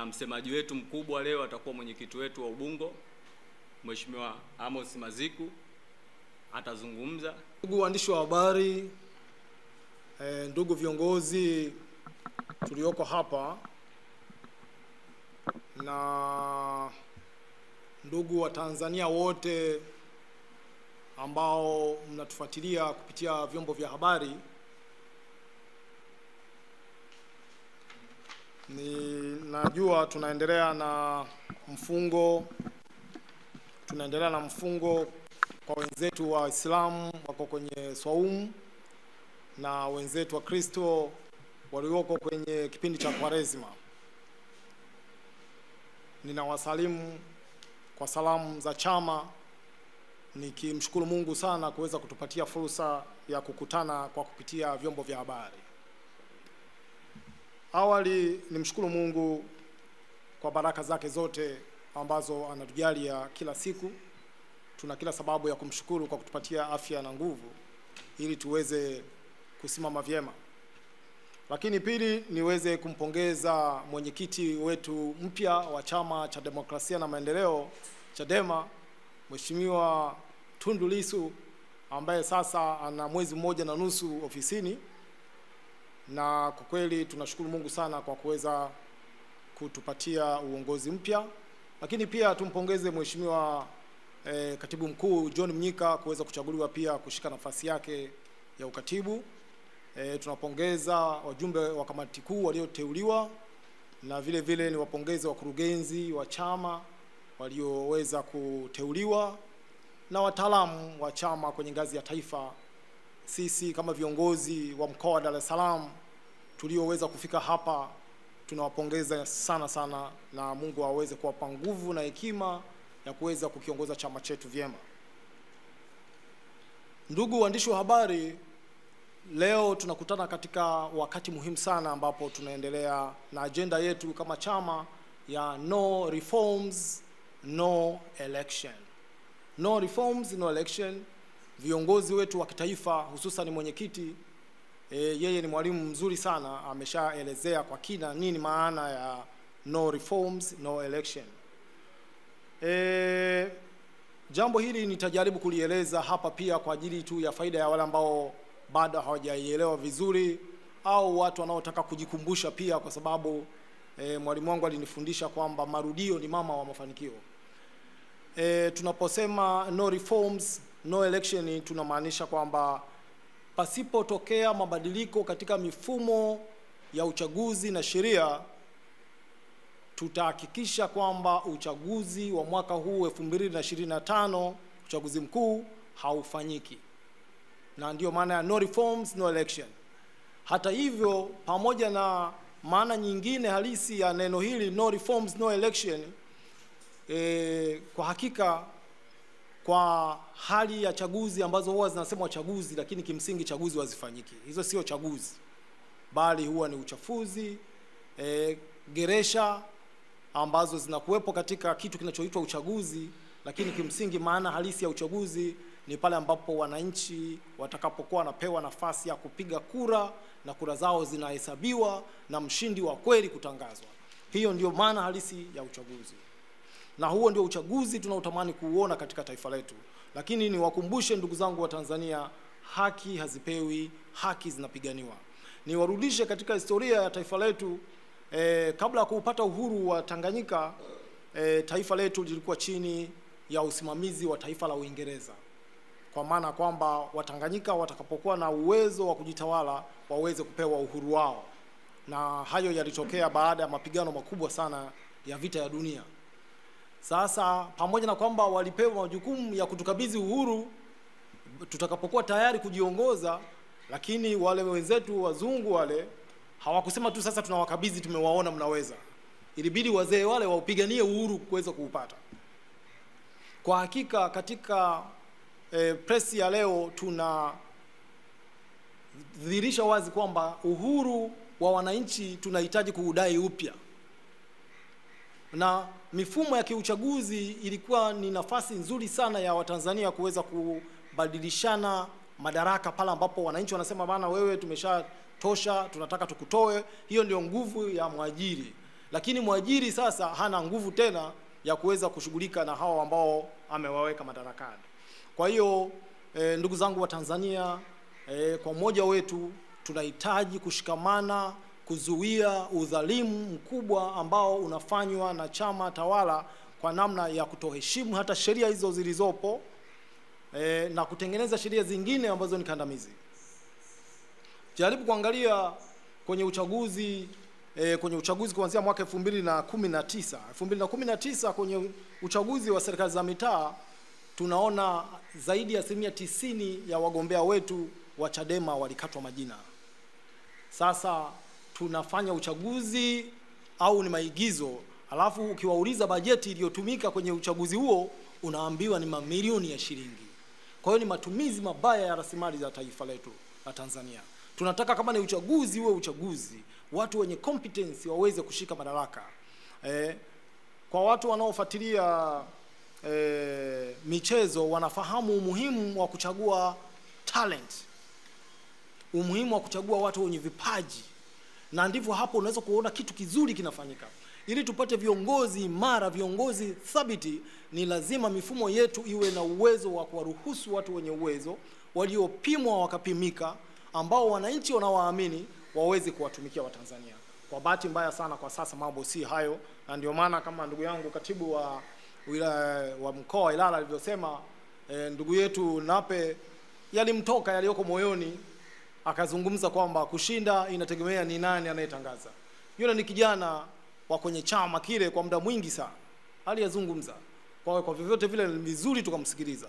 msemaji wetu mkubwa leo atakuwa mwenyekiti wetu wa Ubungo, Mheshimiwa Amos Maziku atazungumza. Ndugu waandishi wa habari, ndugu viongozi tulioko hapa na ndugu wa Tanzania wote ambao mnatufuatilia kupitia vyombo vya habari, najua tunaendelea na mfungo kwa wenzetu wa Islamu wako kwenye swaumu na wenzetu wa Kristo walioko kwenye kipindi cha Kwaresima. Ninawasalimu kwa salamu za chama, nikimshukuru Mungu sana kuweza kutupatia fursa ya kukutana kwa kupitia vyombo vya habari. Awali nimshukuru Mungu kwa baraka zake zote ambazo anatujalia kila siku. Tuna kila sababu ya kumshukuru kwa kutupatia afya na nguvu ili tuweze kusimama vyema. Lakini pili, niweze kumpongeza mwenyekiti wetu mpya wa Chama cha Demokrasia na Maendeleo, Chadema, Mheshimiwa Tundu Lissu, ambaye sasa ana mwezi mmoja na nusu ofisini, na kwa kweli tunashukuru Mungu sana kwa kuweza kutupatia uongozi mpya. Lakini pia tumpongeze Mheshimiwa Katibu Mkuu John Mnyika kuweza kuchaguliwa pia kushika nafasi yake ya ukatibu. Tunapongeza wajumbe wa kamati kuu walioteuliwa, na vile vile ni wapongeze wakurugenzi wa chama walioweza kuteuliwa na wataalamu wa chama kwenye ngazi ya taifa. Sisi kama viongozi wa mkoa wa Dar es Salaam tulioweza kufika hapa tunawapongeza sana sana, na Mungu aweze kuwapa nguvu na hekima ya kuweza kukiongoza chama chetu vyema. Ndugu waandishi wa habari, leo tunakutana katika wakati muhimu sana ambapo tunaendelea na agenda yetu kama chama ya no reforms, no election. No reforms, no election. Viongozi wetu wa kitaifa, hususan mwenyekiti, yeye ni mwalimu mzuri sana, ameshaelezea kwa kina nini maana ya no reforms, no election. Jambo hili nitajaribu kulieleza hapa pia kwa ajili tu ya faida ya wale ambao bado hawajaielewa vizuri au watu wanaotaka kujikumbusha pia, kwa sababu mwalimu wangu alinifundisha kwamba marudio ni mama wa mafanikio. Tunaposema no reforms, no election, tunamaanisha kwamba pasipotokea mabadiliko katika mifumo ya uchaguzi na sheria, tutahakikisha kwamba uchaguzi wa mwaka huu 2025, uchaguzi mkuu, haufanyiki. Na ndio maana ya no reforms, no election. Hata hivyo, pamoja na maana nyingine halisi ya neno hili no reforms, no election, kwa hakika kwa hali ya chaguzi ambazo huwa zinasema uchaguzi, lakini kimsingi chaguzi hazifanyiki. Hizo sio chaguzi, bali huwa ni uchafuzi, geresha ambazo zinakuwepo katika kitu kinachoitwa uchaguzi, lakini kimsingi maana halisi ya uchaguzi ni pale ambapo wananchi watakapokuwa wanapewa nafasi ya kupiga kura na kura zao zinahesabiwa na mshindi wa kweli kutangazwa. Hiyo ndio maana halisi ya uchaguzi. Na huo ndio uchaguzi tunaotamani kuuona katika taifa letu. Lakini niwakumbushe ndugu zangu wa Tanzania, haki hazipewi, haki zinapiganiwa. Niwarudishe katika historia ya taifa letu. Kabla ya kupata uhuru wa Tanganyika, taifa letu lilikuwa chini ya usimamizi wa taifa la Uingereza. Kwa maana kwamba Watanganyika watakapokuwa na uwezo wa kujitawala waweze kupewa uhuru wao. Na hayo yalitokea baada ya mapigano makubwa sana ya vita ya dunia. Sasa pamoja na kwamba walipewa majukumu ya kutukabidhi uhuru tutakapokuwa tayari kujiongoza, lakini wale wenzetu wazungu wale hawakusema tu sasa tunawakabidhi, tumewaona mnaweza. Ilibidi wazee wale waupiganie uhuru kuweza kuupata. Kwa hakika katika presi ya leo tunadhihirisha wazi kwamba uhuru wa wananchi tunahitaji kuudai upya. Na mifumo ya kiuchaguzi ilikuwa ni nafasi nzuri sana ya Watanzania kuweza kubadilishana madaraka pale ambapo wananchi wanasema bana, wewe tumeshatosha, tunataka tukutoe. Hiyo ndio nguvu ya mwajiri. lakini mwajiri sasa hana nguvu tena ya kuweza kushughulika na hao ambao amewaweka madarakani. Kwa hiyo ndugu zangu wa Tanzania, kwa mmoja wetu tunahitaji kushikamana kuzuia udhalimu mkubwa ambao unafanywa na chama tawala kwa namna ya kutoheshimu hata sheria hizo zilizopo, na kutengeneza sheria zingine ambazo ni kandamizi. Jaribu kuangalia kwenye uchaguzi kuanzia mwaka 2019 kwenye uchaguzi wa serikali za mitaa, tunaona zaidi ya 90% ya wagombea wetu wa Chadema walikatwa majina. Sasa tunafanya uchaguzi au ni maigizo, alafu ukiwauliza bajeti iliyotumika kwenye uchaguzi huo unaambiwa ni mamilioni ya shilingi. Kwa hiyo ni matumizi mabaya ya rasilimali za taifa letu la Tanzania. Tunataka kama ni uchaguzi uwe uchaguzi, watu wenye competence waweze kushika madaraka. Kwa watu wanaofuatilia michezo wanafahamu umuhimu wa kuchagua talent, umuhimu wa kuchagua watu wenye vipaji, na ndivyo hapo unaweza kuona kitu kizuri kinafanyika. Ili tupate viongozi imara, viongozi thabiti, ni lazima mifumo yetu iwe na uwezo wa kuwaruhusu watu wenye uwezo, waliopimwa wakapimika, ambao wananchi wanawaamini waweze kuwatumikia Watanzania. Kwa bahati mbaya sana kwa sasa mambo si hayo, na ndio maana kama ndugu yangu katibu wa mkoa wa Ilala alivyosema, ndugu yetu Nape yalimtoka yaliyoko moyoni, akazungumza kwamba kushinda inategemea ni nani anayetangaza. Yule ni kijana wa kwenye chama kile kwa muda mwingi sana aliyezungumza. Kwa vyovyote vile ni vizuri tukamsikiliza.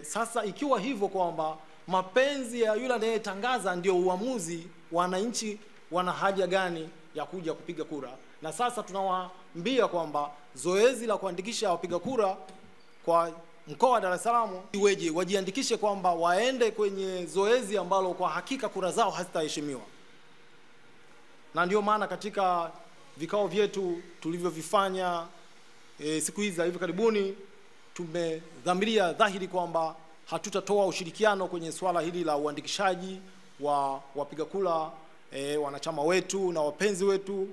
Sasa ikiwa hivyo kwamba mapenzi ya yule anayetangaza ndio uamuzi, wananchi wana haja gani ya kuja kupiga kura? Na sasa tunawaambia kwamba zoezi la kuandikisha wapiga kura kwa mkoa wa Dar es Salaam iweje, wajiandikishe kwamba waende kwenye zoezi ambalo kwa hakika kura zao hazitaheshimiwa. Na ndio maana katika vikao vyetu tulivyovifanya siku hizi za hivi karibuni, tumedhamiria dhahiri kwamba hatutatoa ushirikiano kwenye swala hili la uandikishaji wa wapiga kura, wanachama wetu na wapenzi wetu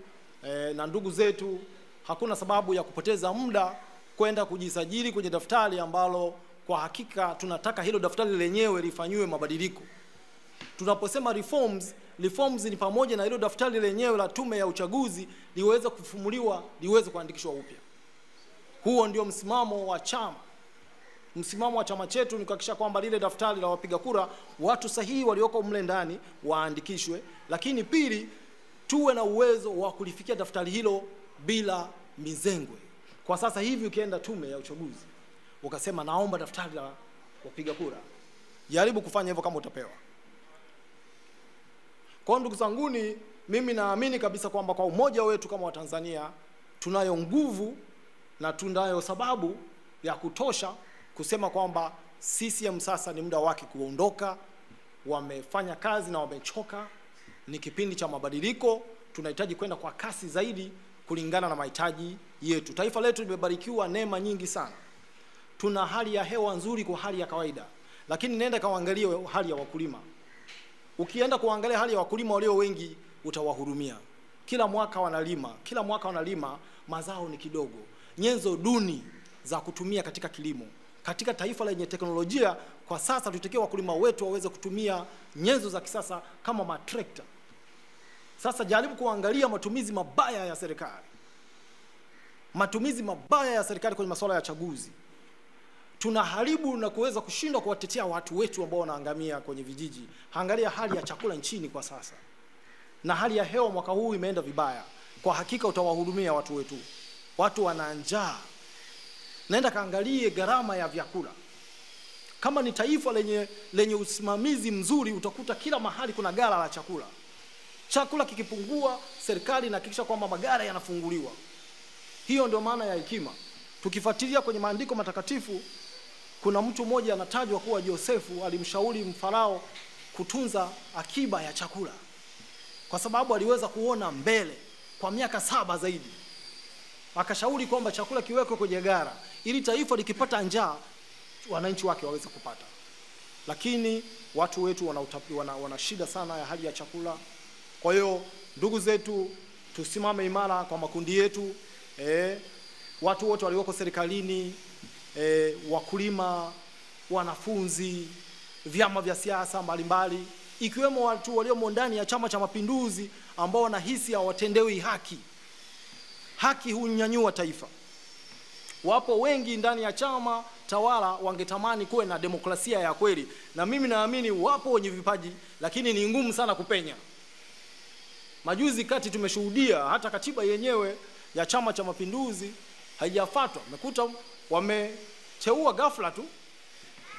na ndugu zetu. Hakuna sababu ya kupoteza muda kwenda kujisajili kwenye daftari ambalo kwa hakika tunataka hilo daftari lenyewe lifanywe mabadiliko. Tunaposema reforms ni pamoja na hilo daftari lenyewe la tume ya uchaguzi liweze kufumuliwa, liweze kuandikishwa upya. Huo ndio msimamo wa chama. Msimamo wa chama chetu ni kuhakikisha kwamba lile daftari la wapiga kura, watu sahihi walioko mle ndani waandikishwe, lakini pili, tuwe na uwezo wa kulifikia daftari hilo bila mizengwe. Kwa sasa hivi ukienda tume ya uchaguzi ukasema naomba daftari la wapiga kura, jaribu kufanya hivyo kama utapewa. Kwa ndugu zanguni, mimi naamini kabisa kwamba kwa umoja wetu kama Watanzania tunayo nguvu na tunayo sababu ya kutosha kusema kwamba CCM sasa ni muda wake kuondoka. Wamefanya kazi na wamechoka, ni kipindi cha mabadiliko, tunahitaji kwenda kwa kasi zaidi kulingana na mahitaji yetu. Taifa letu limebarikiwa neema nyingi sana. Tuna hali ya hewa nzuri kwa hali ya kawaida, lakini nenda kaangalie hali ya wakulima. Ukienda kuangalia hali ya wakulima walio wengi utawahurumia. Kila mwaka wanalima, mazao ni kidogo. Nyenzo duni za kutumia katika kilimo. Katika taifa lenye teknolojia kwa sasa tutakiwa wakulima wetu waweze kutumia nyenzo za kisasa kama matrekta. Sasa jaribu kuangalia matumizi mabaya ya serikali. Matumizi mabaya ya serikali kwenye masuala ya chaguzi. Tunaharibu na kuweza kushindwa kuwatetea watu wetu ambao wanaangamia kwenye vijiji. Angalia hali ya chakula nchini kwa sasa. Na hali ya hewa mwaka huu imeenda vibaya. Kwa hakika utawahudumia watu wetu. Watu wana njaa. Naenda kaangalie gharama ya vyakula. Kama ni taifa lenye usimamizi mzuri, utakuta kila mahali kuna ghala la chakula. Chakula kikipungua, serikali inahakikisha kwamba maghala yanafunguliwa. Hiyo ndio maana ya hekima. Tukifuatilia kwenye maandiko matakatifu, kuna mtu mmoja anatajwa kuwa Yosefu alimshauri mfarao kutunza akiba ya chakula, kwa sababu aliweza kuona mbele kwa miaka 7 zaidi. Akashauri kwamba chakula kiwekwe kwenye gara ili taifa likipata njaa wananchi wake waweze kupata. Lakini watu wetu wana shida sana ya hali ya chakula. Kwa hiyo ndugu zetu, tusimame imara kwa makundi yetu, watu wote walioko serikalini, wakulima, wanafunzi, vyama vya siasa mbalimbali, ikiwemo watu waliomo ndani ya Chama cha Mapinduzi ambao wanahisi hawatendewi haki. Haki hunyanyua taifa. Wapo wengi ndani ya chama tawala wangetamani kuwe na demokrasia ya kweli, na mimi naamini wapo wenye vipaji, lakini ni ngumu sana kupenya. Majuzi kati tumeshuhudia hata katiba yenyewe ya Chama cha Mapinduzi haijafuatwa. Umekuta wameteua ghafla tu,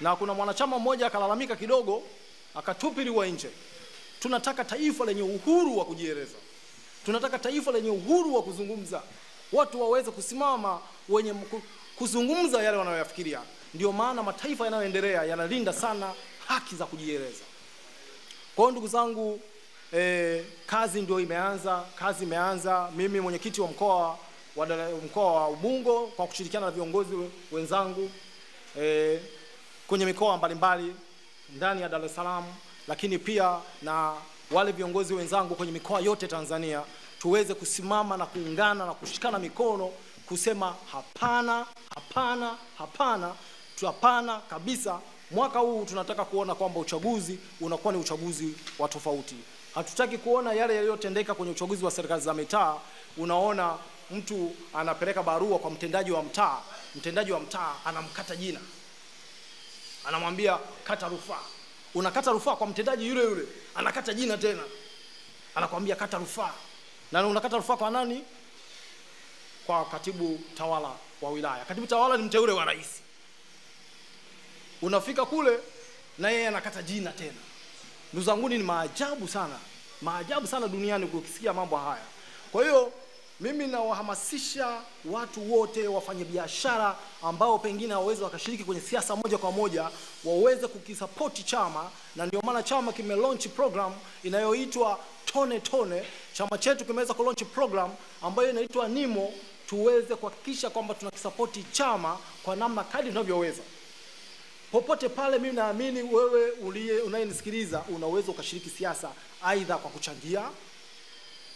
na kuna mwanachama mmoja akalalamika kidogo akatupiliwa nje. Tunataka taifa lenye uhuru wa kujieleza. Tunataka taifa lenye uhuru wa kuzungumza. Watu waweze kusimama wenye kuzungumza yale wanayoyafikiria. Ndio maana mataifa yanayoendelea yanalinda sana haki za kujieleza. Kwa hiyo ndugu zangu, kazi ndio imeanza, kazi imeanza. Mimi mwenyekiti wa mkoa wa Ubungo kwa kushirikiana na viongozi wenzangu kwenye mikoa mbalimbali ndani ya Dar es Salaam, lakini pia na wale viongozi wenzangu kwenye mikoa yote Tanzania, tuweze kusimama na kuungana na kushikana mikono kusema hapana, hapana, hapana, hapana kabisa. Mwaka huu tunataka kuona kwamba uchaguzi unakuwa ni uchaguzi wa tofauti. Hatutaki kuona yale yaliyotendeka kwenye uchaguzi wa serikali za mitaa. Unaona mtu anapeleka barua kwa mtendaji wa mtaa anamkata jina, anamwambia kata rufaa. Unakata rufaa kwa mtendaji yule, anakata jina tena, anakuambia kata rufaa. Na unakata rufaa kwa nani? Kwa katibu tawala wa wilaya. Katibu tawala ni mteule wa rais. Unafika kule na yeye anakata jina tena. Ndugu zangu, ni maajabu sana duniani ukisikia mambo haya. Kwa hiyo mimi nawahamasisha watu wote, wafanye biashara ambao pengine hawawezi wakashiriki kwenye siasa moja kwa moja, waweze kukisupport chama. Na ndio maana chama kime launch program inayoitwa Tone Tone. Chama chetu kimeweza ku launch program ambayo inaitwa Nimo, tuweze kuhakikisha kwamba tunakisupport chama kwa namna kadri tunavyoweza. Popote pale, mimi naamini wewe unayenisikiliza unaweza ukashiriki siasa, aidha kwa kuchangia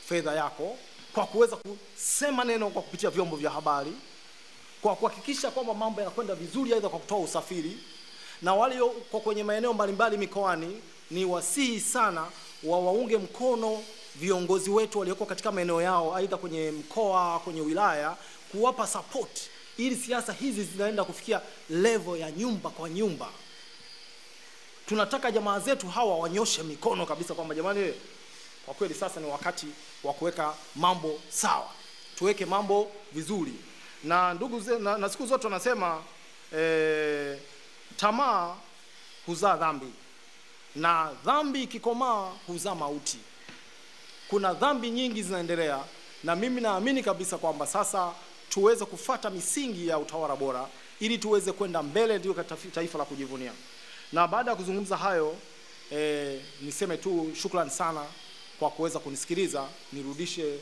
fedha yako, kwa kuweza kusema neno kwa kupitia vyombo vya habari, kwa kuhakikisha kwamba mambo yanakwenda vizuri, aidha kwa kutoa usafiri. Na wale kwa kwenye maeneo mbalimbali mikoani, ni wasihi sana waunge mkono viongozi wetu walioko katika maeneo yao, aidha kwenye mkoa, kwenye wilaya, kuwapa support ili siasa hizi zinaenda kufikia level ya nyumba kwa nyumba. Tunataka jamaa zetu hawa wanyoshe mikono kabisa kwamba jamani, kwa kweli sasa ni wakati wa kuweka mambo sawa. Tuweke mambo vizuri. Na ndugu na siku zote wanasema tamaa huzaa dhambi, na dhambi ikikomaa huzaa mauti. Kuna dhambi nyingi zinaendelea, na mimi naamini kabisa kwamba sasa tuweze kufuata misingi ya utawala bora ili tuweze kwenda mbele, ndio taifa la kujivunia. Na baada ya kuzungumza hayo, niseme tu shukrani sana kwa kuweza kunisikiliza. Nirudishe